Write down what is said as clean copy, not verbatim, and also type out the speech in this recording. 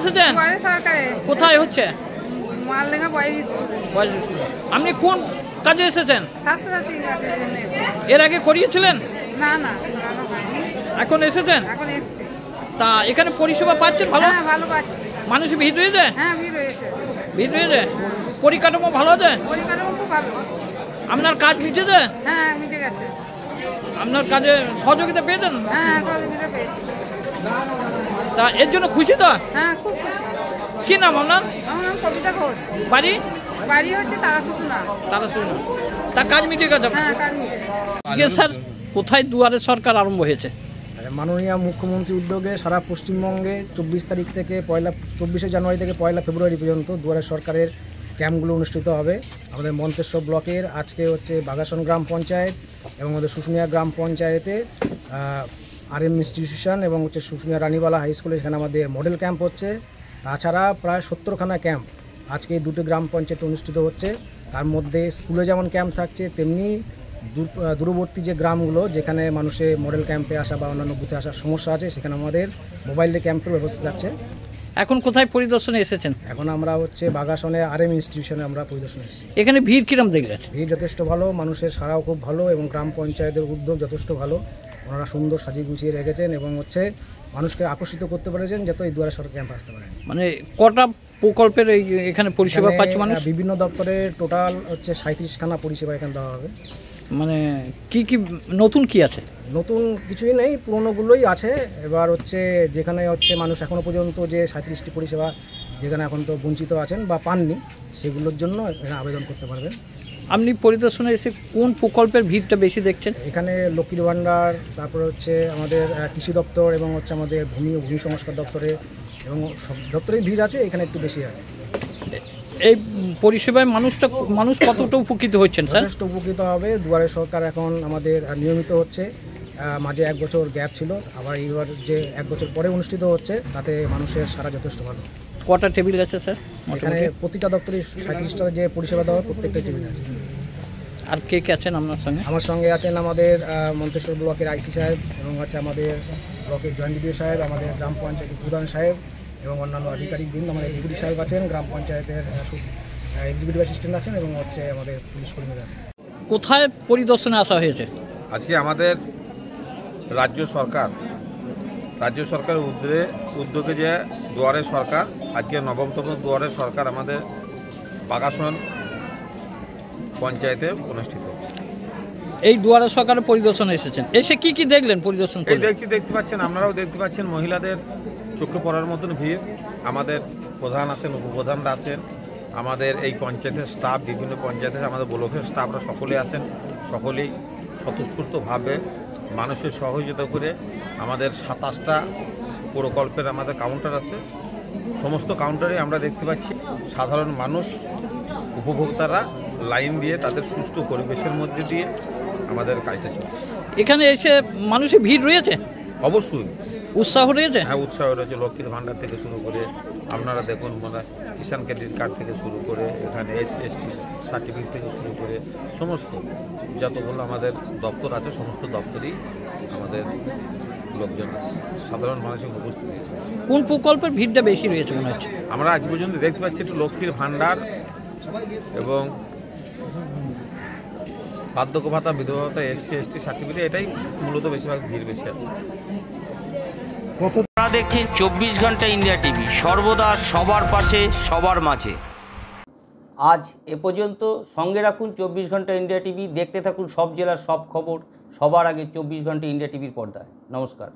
এসেছেন? কোথায় হচ্ছে? আপনি কোন কাজে এসেছেন? এর আগে করিয়েছিলেন? না না, এখন এসেছেন? তা এখানে পরিষেবা পাচ্ছেন ভালো? ভালো পাচ্ছি। মানুষ ভিড় রয়েছে? হ্যাঁ, ভিড় রয়েছে। ভিড় রয়েছে। পরিকাঠামো ভালো আছে? পরিকাঠামো খুব ভালো। আপনার কাজ মিটেছে? হ্যাঁ, মিটে গেছে। আপনার কাজে সহযোগিতা পেয়েছেন? হ্যাঁ, সহযোগিতা পেয়েছি। তা এর জন্য খুশি তো? হ্যাঁ, খুব খুশি। কি নাম আপনার? আমার নাম কবিতা ঘোষ। বাড়ি? বাড়ি হচ্ছে তারাসুনা। তারাসুনা। তা কাজ মিটে গেছে? হ্যাঁ, কাজ মিটে গেছে। স্যার, কোথায় দুয়ারে সরকার আরম্ভ হয়েছে? মাননীয় মুখ্যমন্ত্রীর উদ্যোগে সারা পশ্চিমবঙ্গে 24 জানুয়ারি থেকে 1 ফেব্রুয়ারি পর্যন্ত দুয়ারে সরকারের ক্যাম্পগুলো অনুষ্ঠিত হবে। আমাদের মন্তেশ্বর ব্লকের আজকে হচ্ছে বাগাসন গ্রাম পঞ্চায়েত এবং আমাদের শুশুনিয়া গ্রাম পঞ্চায়েতে RM ইনস্টিটিউশন এবং হচ্ছে শুশুনিয়া রানীবালা হাই স্কুলে এখানে আমাদের মডেল ক্যাম্প হচ্ছে। তাছাড়া প্রায় 70খানা ক্যাম্প আজকে এই দুটো গ্রাম পঞ্চায়েতে অনুষ্ঠিত হচ্ছে। তার মধ্যে স্কুলে যেমন ক্যাম্প থাকছে, তেমনি দূরবর্তী যে গ্রামগুলো যেখানে মানুষের মডেল ক্যাম্পে আসা বা অন্যান্য বুথে আসার সমস্যা আছে, সেখানে আমাদের মোবাইলে ক্যাম্পের ব্যবস্থা থাকছে। এখন কোথায় পরিদর্শনে এসেছেন? এখন আমরা হচ্ছে বাগাসনে RM ইনস্টিটিউশনে আমরা পরিদর্শনে এসেছি। এখানে ভিড় কিরম দেখলেন? ভিড় যথেষ্ট ভালো, মানুষের সাড়াও খুব ভালো এবং গ্রাম পঞ্চায়েতের উদ্যোগ যথেষ্ট ভালো। ওনারা সুন্দর সাজিয়ে গুছিয়ে রেখেছেন এবং হচ্ছে মানুষকে আকর্ষিত করতে পেরেছেন যাতে এই দুয়ারে সরকার ক্যাম্প আসতে পারে। মানে কটা প্রকল্পের এখানে পরিষেবা পাচ্ছে মানুষ? বিভিন্ন দপ্তরের টোটাল হচ্ছে 37খানা পরিষেবা এখানে দেওয়া হবে। মানে কি কি নতুন কি আছে? নতুন কিছুই নেই, পুরনোগুলোই আছে। এবার হচ্ছে যেখানে হচ্ছে মানুষ এখনও পর্যন্ত যে 37টি পরিষেবা যেখানে এখন তো বঞ্চিত আছেন বা পাননি, সেগুলোর জন্য এখানে আবেদন করতে পারবেন। আপনি পরিদর্শনে এসে কোন প্রকল্পের ভিড়টা বেশি দেখছেন? এখানে লক্ষ্মীর ভাণ্ডার, তারপরে হচ্ছে আমাদের কৃষি দপ্তর এবং হচ্ছে আমাদের ভূমি ও ভূমি সংস্কার দপ্তরে এবং সব দপ্তরেই ভিড় আছে, এখানে একটু বেশি আছে। এই পরিষেবায় মানুষ কতটা উপকৃত হচ্ছেন স্যার? যথেষ্ট উপকৃত হবে। দুয়ারে সরকার এখন আমাদের নিয়মিত হচ্ছে, মাঝে 1 বছর গ্যাপ ছিল, আবার এইবার যে 1 বছর পরে অনুষ্ঠিত হচ্ছে তাতে মানুষের সারা যথেষ্ট ভালো। কটা টেবিল আছে স্যার? এখানে প্রতিটা দপ্তরে 37টা যে পরিষেবা দেওয়া প্রত্যেকটা টেবিল আছে। আর কে কে আছেন আপনার সঙ্গে? আমার সঙ্গে আছেন আমাদের মন্তেশ্বর ব্লকের IC সাহেব এবং হচ্ছে আমাদের ব্লকের জয়েন্ট BDO সাহেব, আমাদের গ্রাম পঞ্চায়েতের প্রধান সাহেব এবং অন্যান্য আধিকারিকবৃন্দ। আমাদের এক্সিকিউটিভ সাহেব আছেন, গ্রাম পঞ্চায়েতের এক্সিকিউটিভ অ্যাসিস্ট্যান্ট আছেন এবং হচ্ছে আমাদের পুলিশ কর্মীরা আছেন। কোথায় পরিদর্শনে আসা হয়েছে? আজকে আমাদের রাজ্য সরকারের উদ্যোগে যে দুয়ারে সরকার, আজকে 9তম দুয়ারে সরকার আমাদের বাগাসন পঞ্চায়েতে অনুষ্ঠিত। এই দুয়ারে সরকারের পরিদর্শনে এসেছেন, এসে কি কি দেখলেন পরিদর্শন করে? দেখতে পাচ্ছেন, আপনারাও দেখতে পাচ্ছেন, মহিলাদের চোখে পড়ার মতন ভিড়। আমাদের প্রধান আছেন, উপপ্রধানরা আছেন, আমাদের এই পঞ্চায়েতের স্টাফ, বিভিন্ন পঞ্চায়েতের আমাদের ব্লকের স্টাফরা সকলে আছেন। সকলেই স্বতঃস্ফূর্তভাবে মানুষের সহযোগিতা করে আমাদের 27টা প্রকল্পের আমাদের কাউন্টার আছে। সমস্ত কাউন্টারে আমরা দেখতে পাচ্ছি সাধারণ মানুষ, উপভোক্তারা লাইন দিয়ে তাদের সুষ্ঠু পরিবেশের মধ্যে দিয়ে আমাদের কাজটা চলছে। এখানে এসে মানুষের ভিড় রয়েছে? অবশ্যই উৎসাহ রয়েছে। হ্যাঁ, উৎসাহ রয়েছে। লক্ষ্মীর ভাণ্ডার থেকে শুরু করে আপনারা দেখুন, মানে কিষাণ ক্রেডিট কার্ড থেকে শুরু করে এখানে SC/ST সার্টিফিকেট থেকে শুরু করে সমস্ত যতগুলো আমাদের দপ্তর আছে, সমস্ত দপ্তরেই আমাদের লোকজন আছে, সাধারণ মানুষের উপস্থিত। কোন প্রকল্পের ভিড়টা বেশি রয়েছে মনে হচ্ছে? আমরা আজ পর্যন্ত দেখতে পাচ্ছি একটু লক্ষ্মীর ভাণ্ডার এবং বার্ধক্য ভাতা, বিধবা ভাতা, SC/ST সার্টিফিকেট, এটাই মূলত বেশিরভাগ ভিড় বেশি আছে। আপনারা দেখছেন 24 ঘন্টা ইন্ডিয়া টিভি, সর্বদা সবার পাশে সবার মাঝে। আজ এ পর্যন্ত। সঙ্গে রাখুন 24 ঘন্টা ইন্ডিয়া টিভি, দেখতে থাকুন সব জেলার সব খবর সবার আগে 24 ঘন্টা ইন্ডিয়া টিভির পর্দায়। নমস্কার।